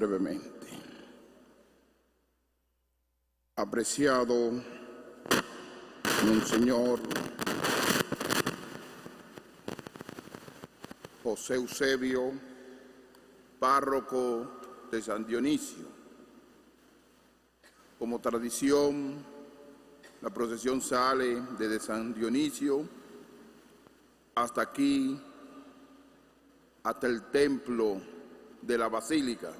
Brevemente. Apreciado Monseñor José Eusebio, párroco de San Dionisio. Como tradición, la procesión sale desde San Dionisio hasta aquí, hasta el templo de la Basílica,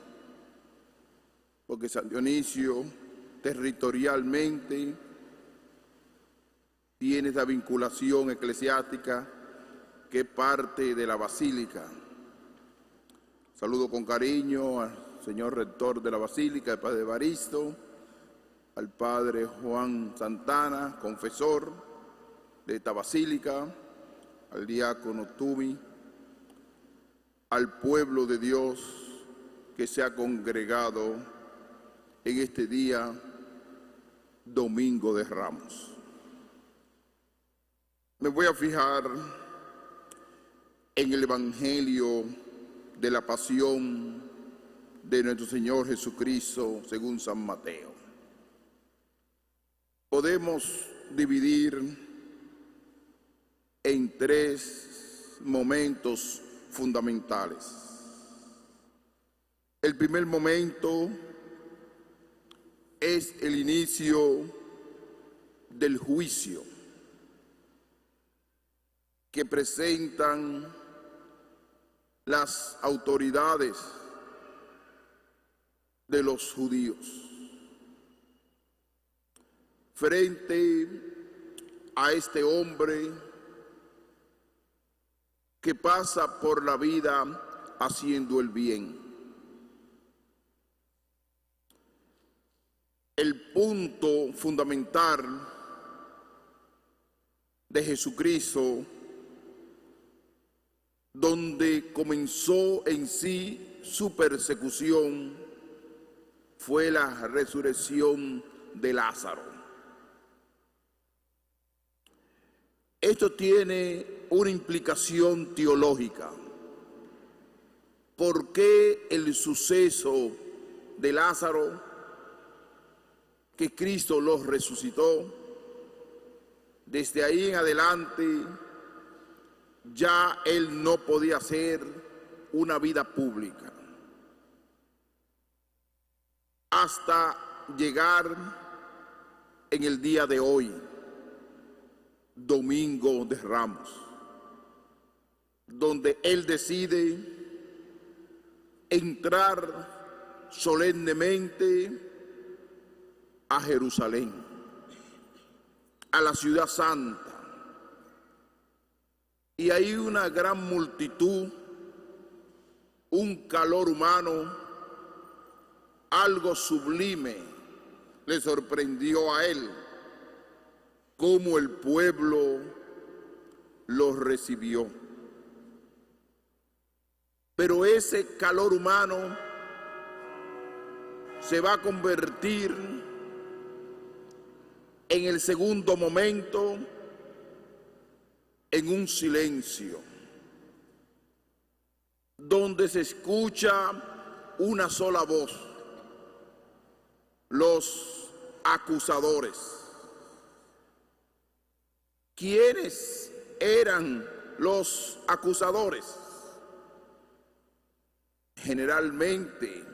porque San Dionisio territorialmente tiene esa vinculación eclesiástica que es parte de la Basílica. Saludo con cariño al señor rector de la Basílica, el padre Evaristo, al padre Juan Santana, confesor de esta Basílica, al diácono Tumi, al pueblo de Dios que se ha congregado en este día, Domingo de Ramos. Me voy a fijar en el Evangelio de la Pasión de nuestro Señor Jesucristo según San Mateo. Podemos dividir en tres momentos fundamentales. El primer momento es el inicio del juicio que presentan las autoridades de los judíos frente a este hombre que pasa por la vida haciendo el bien. El punto fundamental de Jesucristo, donde comenzó en sí su persecución, fue la resurrección de Lázaro. Esto tiene una implicación teológica. ¿Por qué el suceso de Lázaro, que Cristo lo resucitó? Desde ahí en adelante ya él no podía hacer una vida pública hasta llegar en el día de hoy, Domingo de Ramos, donde él decide entrar solemnemente a Jerusalén, a la ciudad santa. Y hay una gran multitud, un calor humano, algo sublime le sorprendió a él, cómo el pueblo lo recibió. Pero ese calor humano se va a convertir en el segundo momento en un silencio, donde se escucha una sola voz: los acusadores. ¿Quiénes eran los acusadores? Generalmente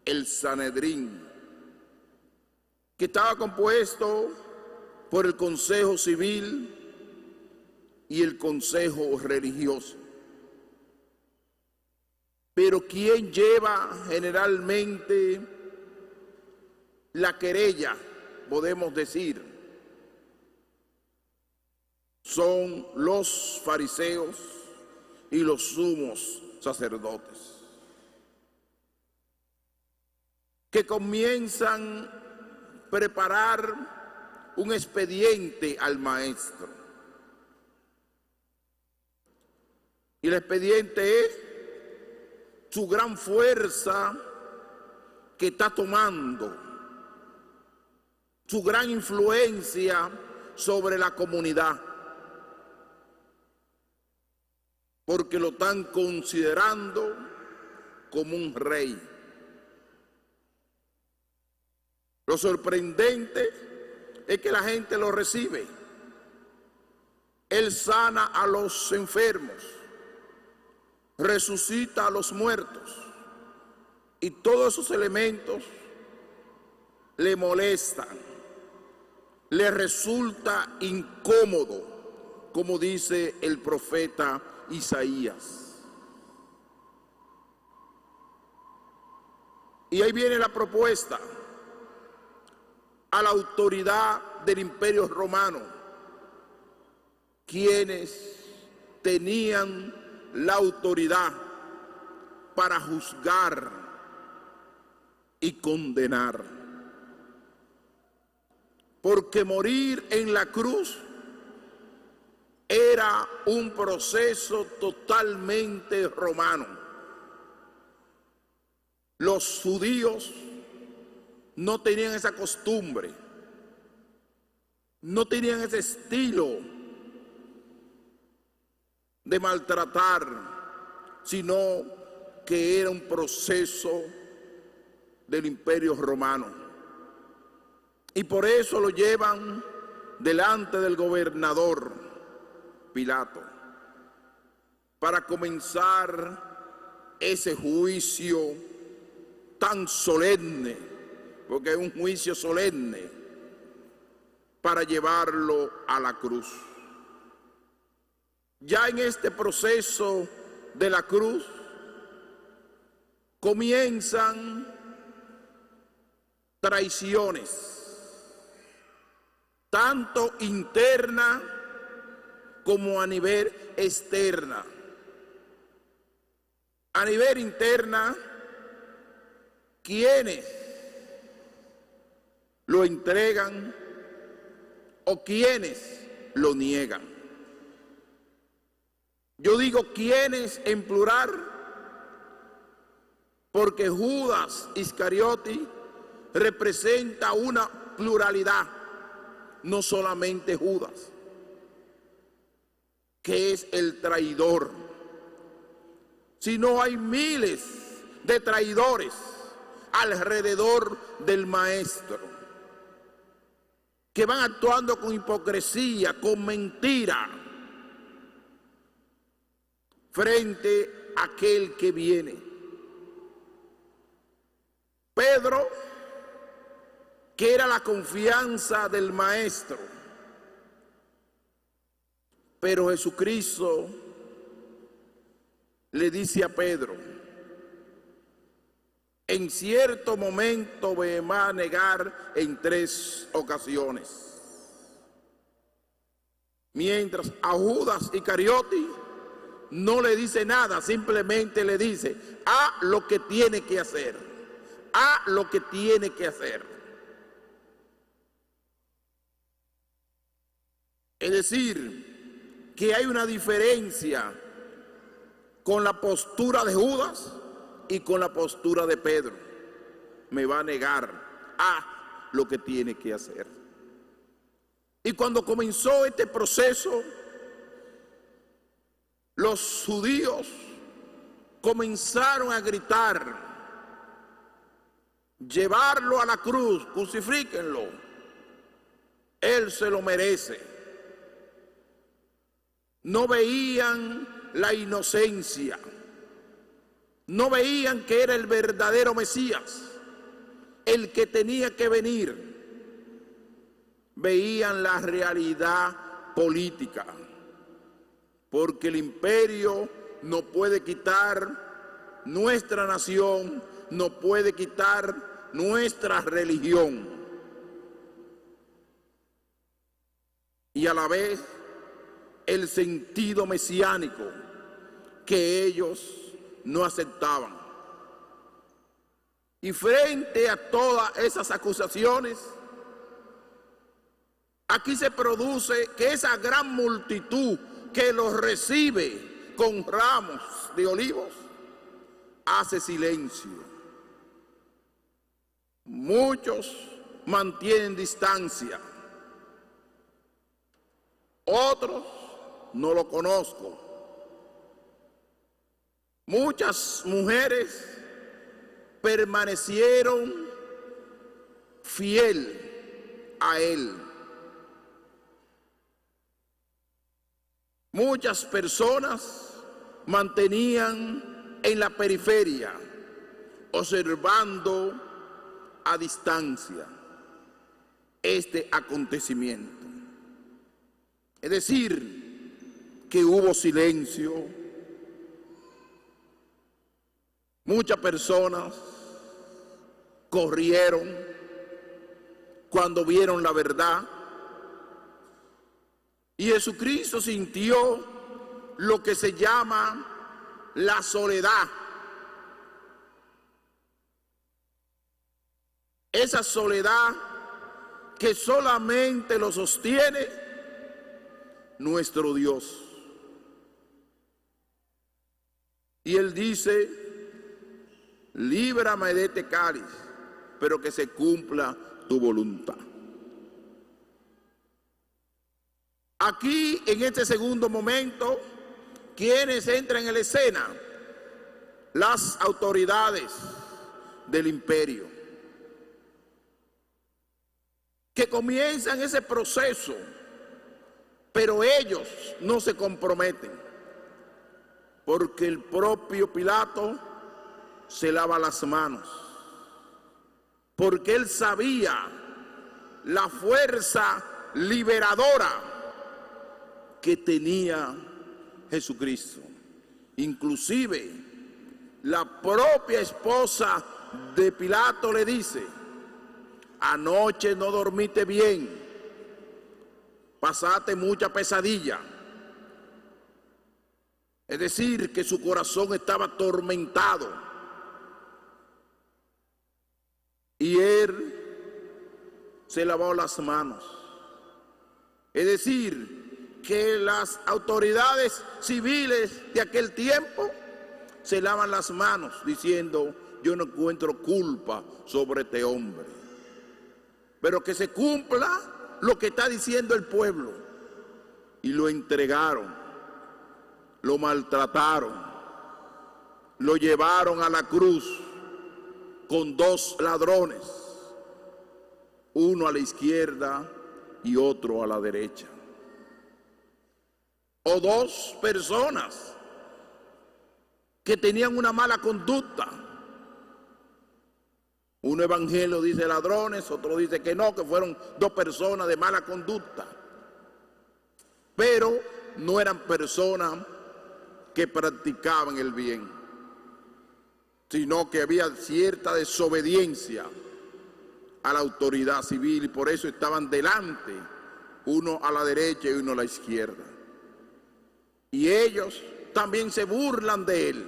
el Sanedrín, que estaba compuesto por el Consejo Civil y el Consejo Religioso. Pero ¿quién lleva generalmente la querella, podemos decir? Son los fariseos y los sumos sacerdotes, que comienzan a preparar un expediente al maestro. Y el expediente es su gran fuerza que está tomando, su gran influencia sobre la comunidad, porque lo están considerando como un rey. Lo sorprendente es que la gente lo recibe. Él sana a los enfermos, resucita a los muertos, y todos esos elementos le molestan, le resulta incómodo, como dice el profeta Isaías. Y ahí viene la propuesta a la autoridad del Imperio Romano, quienes tenían la autoridad para juzgar y condenar. Porque morir en la cruz era un proceso totalmente romano. Los judíos no tenían esa costumbre, no tenían ese estilo de maltratar, sino que era un proceso del Imperio Romano. Y por eso lo llevan delante del gobernador Pilato para comenzar ese juicio tan solemne, porque es un juicio solemne, para llevarlo a la cruz. Ya en este proceso de la cruz comienzan traiciones, tanto interna como a nivel externa. A nivel interna, quienes lo entregan o quienes lo niegan. Yo digo quienes en plural, porque Judas Iscariote representa una pluralidad, no solamente Judas, que es el traidor, sino hay miles de traidores alrededor del maestro, que van actuando con hipocresía, con mentira, frente a aquel que viene. Pedro, que era la confianza del maestro, pero Jesucristo le dice a Pedro: en cierto momento me va a negar en 3 ocasiones. Mientras a Judas Iscariote no le dice nada, simplemente le dice: haz lo que tiene que hacer, haz lo que tiene que hacer. Es decir, que hay una diferencia con la postura de Judas y con la postura de Pedro. Me va a negar, haz lo que tiene que hacer. Y cuando comenzó este proceso, los judíos comenzaron a gritar: llevarlo a la cruz, crucifíquenlo, él se lo merece. No veían la inocencia, no veían que era el verdadero Mesías, el que tenía que venir. Veían la realidad política, porque el imperio no puede quitar nuestra nación, no puede quitar nuestra religión. Y a la vez el sentido mesiánico que ellos no aceptaban. Y frente a todas esas acusaciones, aquí se produce que esa gran multitud que los recibe con ramos de olivos hace silencio. Muchos mantienen distancia, otros no lo conozco. Muchas mujeres permanecieron fiel a Él. Muchas personas mantenían en la periferia, observando a distancia este acontecimiento. Es decir, que hubo silencio. Muchas personas corrieron cuando vieron la verdad. Y Jesucristo sintió lo que se llama la soledad. Esa soledad que solamente lo sostiene nuestro Dios. Y Él dice: líbrame de este cáliz, pero que se cumpla tu voluntad. Aquí, en este segundo momento, ¿quiénes entran en la escena? Las autoridades del imperio, que comienzan ese proceso, pero ellos no se comprometen, porque el propio Pilato se lava las manos, porque él sabía la fuerza liberadora que tenía Jesucristo. Inclusive la propia esposa de Pilato le dice: anoche no dormiste bien, pasaste mucha pesadilla. Es decir, que su corazón estaba atormentado. Y él se lavó las manos. Es decir, que las autoridades civiles de aquel tiempo se lavan las manos diciendo: yo no encuentro culpa sobre este hombre. Pero que se cumpla lo que está diciendo el pueblo. Y lo entregaron, lo maltrataron, lo llevaron a la cruz con dos ladrones, uno a la izquierda y otro a la derecha. O dos personas que tenían una mala conducta. Un evangelio dice ladrones, otro dice que no, que fueron dos personas de mala conducta. Pero no eran personas que practicaban el bien, sino que había cierta desobediencia a la autoridad civil, y por eso estaban delante, uno a la derecha y uno a la izquierda. Y ellos también se burlan de él,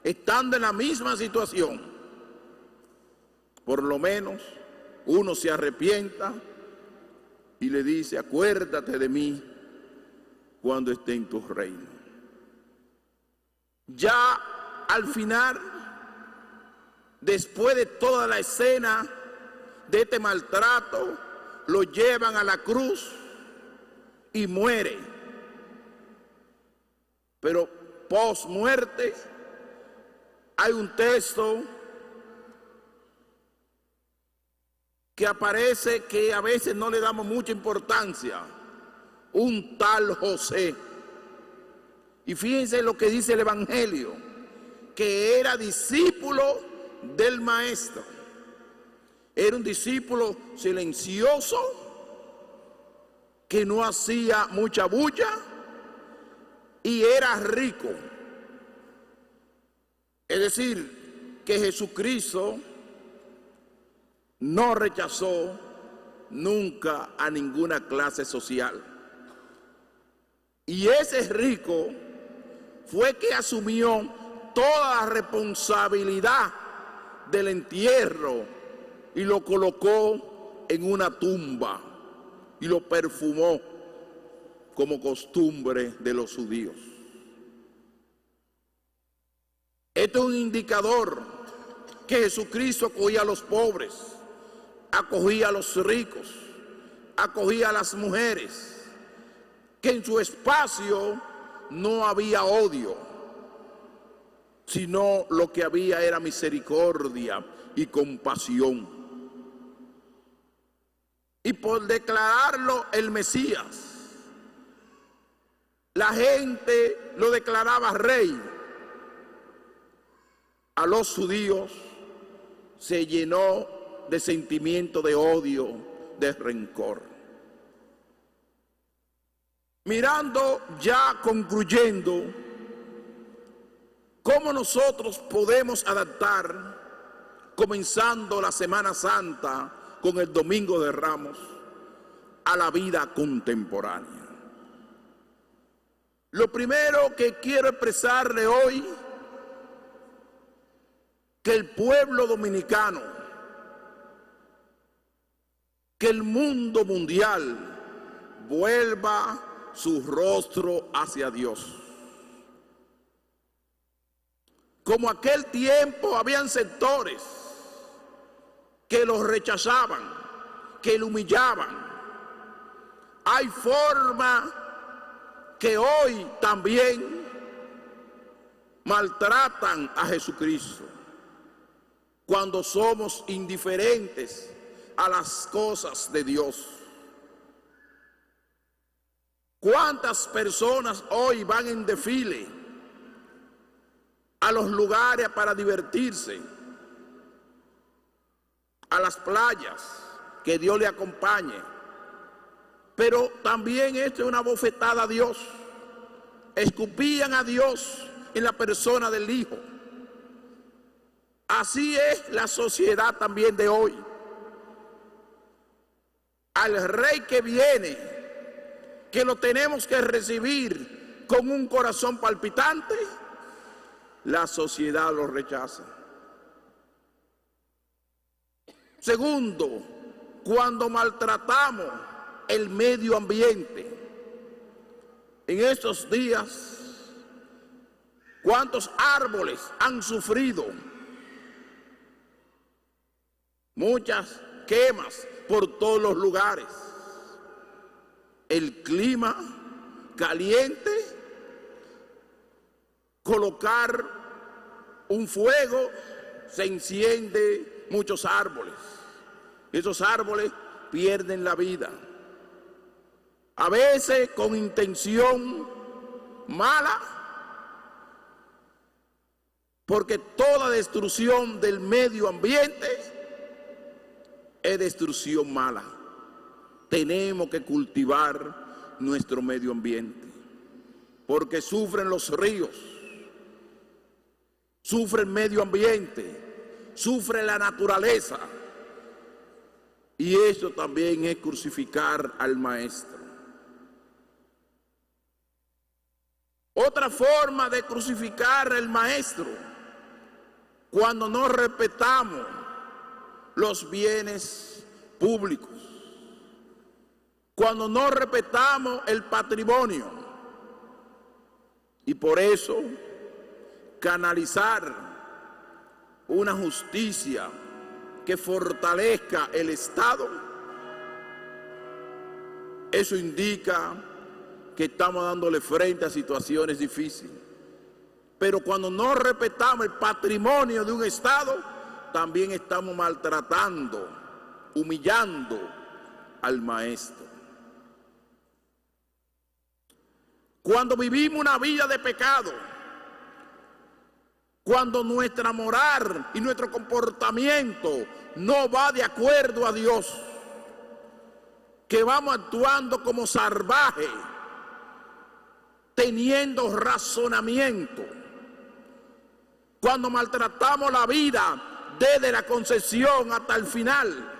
estando en la misma situación. Por lo menos uno se arrepienta y le dice: acuérdate de mí cuando esté en tu reino. Ya al final, después de toda la escena de este maltrato, lo llevan a la cruz y muere. Pero post muerte hay un texto que aparece, que a veces no le damos mucha importancia: un tal José. Y fíjense lo que dice el evangelio, que era discípulo del maestro. Era un discípulo silencioso, que no hacía mucha bulla, y era rico. Es decir, que Jesucristo no rechazó nunca a ninguna clase social. Y ese rico fue que asumió toda la responsabilidad del entierro y lo colocó en una tumba y lo perfumó como costumbre de los judíos. Esto es un indicador que Jesucristo acogía a los pobres, acogía a los ricos, acogía a las mujeres, que en su espacio no había odio, sino lo que había era misericordia y compasión. y por declararlo el Mesías, la gente lo declaraba rey. A los judíos se llenó de sentimiento de odio, de rencor. Mirando ya concluyendo, ¿cómo nosotros podemos adaptar, comenzando la Semana Santa con el Domingo de Ramos, a la vida contemporánea? Lo primero que quiero expresarle hoy, que el pueblo dominicano, que el mundo mundial vuelva su rostro hacia Dios. Como aquel tiempo habían sectores que los rechazaban, que lo humillaban. Hay forma que hoy también maltratan a Jesucristo cuando somos indiferentes a las cosas de Dios. ¿Cuántas personas hoy van en desfile a los lugares para divertirse, a las playas? Que Dios le acompañe. Pero también esto es una bofetada a Dios. Escupían a Dios en la persona del Hijo. Así es la sociedad también de hoy. Al Rey que viene, que lo tenemos que recibir con un corazón palpitante, la sociedad lo rechaza. Segundo, cuando maltratamos el medio ambiente. En estos días, ¿cuántos árboles han sufrido? Muchas quemas por todos los lugares. El clima caliente, colocar un fuego, se enciende muchos árboles. Esos árboles pierden la vida. A veces con intención mala, porque toda destrucción del medio ambiente es destrucción mala. Tenemos que cultivar nuestro medio ambiente, porque sufren los ríos, sufre el medio ambiente, sufre la naturaleza, y eso también es crucificar al Maestro. Otra forma de crucificar al Maestro, cuando no respetamos los bienes públicos, cuando no respetamos el patrimonio. Y por eso canalizar una justicia que fortalezca el Estado, eso indica que estamos dándole frente a situaciones difíciles. Pero cuando no respetamos el patrimonio de un Estado, también estamos maltratando, humillando al Maestro. Cuando vivimos una vida de pecado, cuando nuestra moral y nuestro comportamiento no va de acuerdo a Dios, que vamos actuando como salvajes, teniendo razonamiento, cuando maltratamos la vida desde la concepción hasta el final,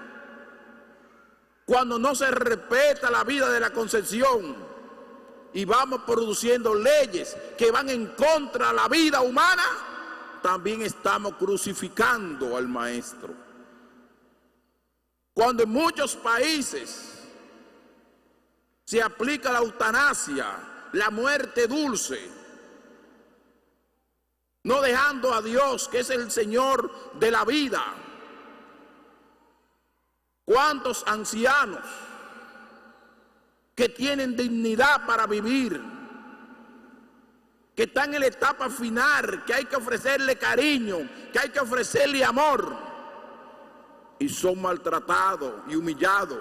cuando no se respeta la vida de la concepción y vamos produciendo leyes que van en contra de la vida humana, también estamos crucificando al Maestro. Cuando en muchos países se aplica la eutanasia, la muerte dulce, no dejando a Dios, que es el Señor de la vida. ¿Cuántos ancianos que tienen dignidad para vivir, que están en la etapa final, que hay que ofrecerle cariño, que hay que ofrecerle amor, y son maltratados y humillados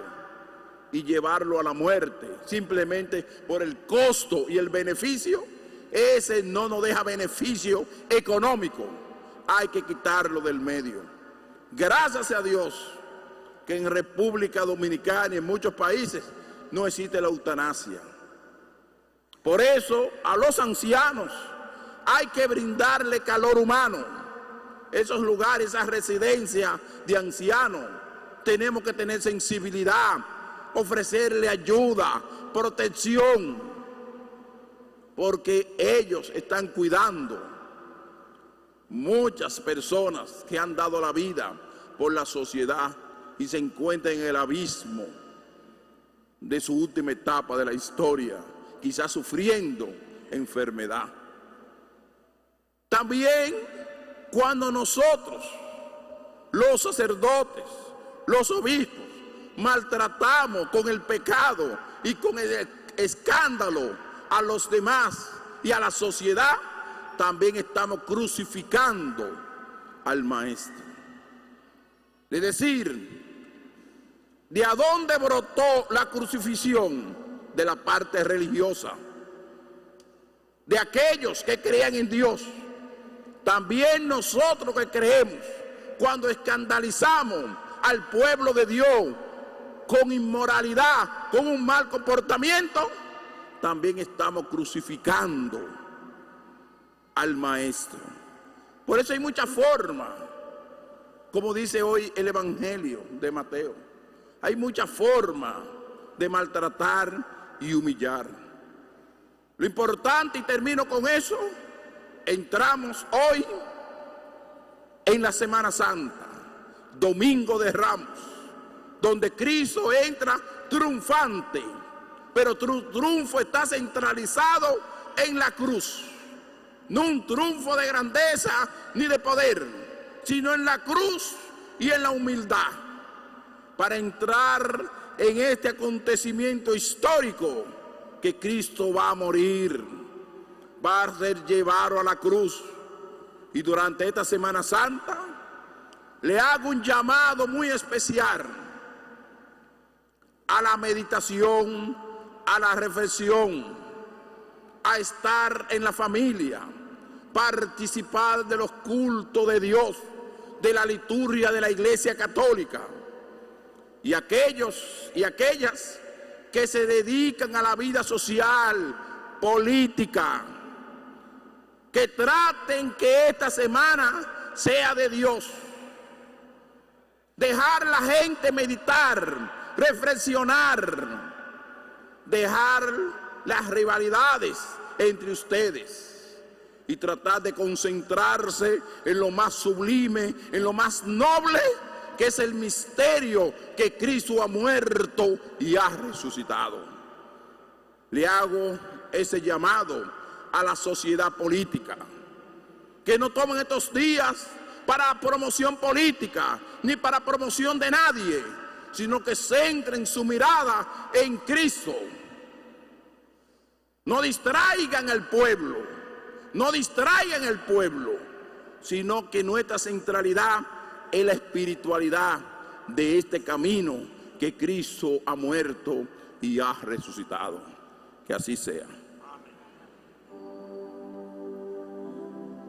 y llevarlo a la muerte, simplemente por el costo y el beneficio. Ese no nos deja beneficio económico, hay que quitarlo del medio. Gracias a Dios que en República Dominicana y en muchos países no existe la eutanasia. Por eso a los ancianos hay que brindarle calor humano. Esos lugares, esas residencias de ancianos, tenemos que tener sensibilidad, ofrecerle ayuda, protección, porque ellos están cuidando muchas personas que han dado la vida por la sociedad y se encuentran en el abismo de su última etapa de la historia, quizás sufriendo enfermedad. También cuando nosotros, los sacerdotes, los obispos, maltratamos con el pecado y con el escándalo a los demás y a la sociedad, también estamos crucificando al Maestro. Es decir, ¿de a dónde brotó la crucifixión? De la parte religiosa, de aquellos que creían en Dios. También nosotros que creemos, cuando escandalizamos al pueblo de Dios con inmoralidad, con un mal comportamiento, también estamos crucificando al Maestro. Por eso hay muchas formas, como dice hoy el Evangelio de Mateo, hay muchas formas de maltratar y humillar. Lo importante, y termino con eso, entramos hoy en la Semana Santa, Domingo de Ramos, donde Cristo entra triunfante, pero su triunfo está centralizado en la cruz. No un triunfo de grandeza ni de poder, sino en la cruz y en la humildad, para entrar en este acontecimiento histórico que Cristo va a morir, va a ser llevado a la cruz. Y durante esta Semana Santa le hago un llamado muy especial a la meditación, a la reflexión, a estar en la familia, participar de los cultos de Dios, de la liturgia de la Iglesia Católica. Y aquellos y aquellas que se dedican a la vida social, política, que traten que esta semana sea de Dios. Dejar la gente meditar, reflexionar, dejar las rivalidades entre ustedes y tratar de concentrarse en lo más sublime, en lo más noble, que es el misterio que Cristo ha muerto y ha resucitado. Le hago ese llamado a la sociedad política, que no tomen estos días para promoción política, ni para promoción de nadie, sino que centren su mirada en Cristo. No distraigan al pueblo, no distraigan al pueblo, sino que nuestra centralidad es la espiritualidad de este camino que Cristo ha muerto y ha resucitado. Que así sea.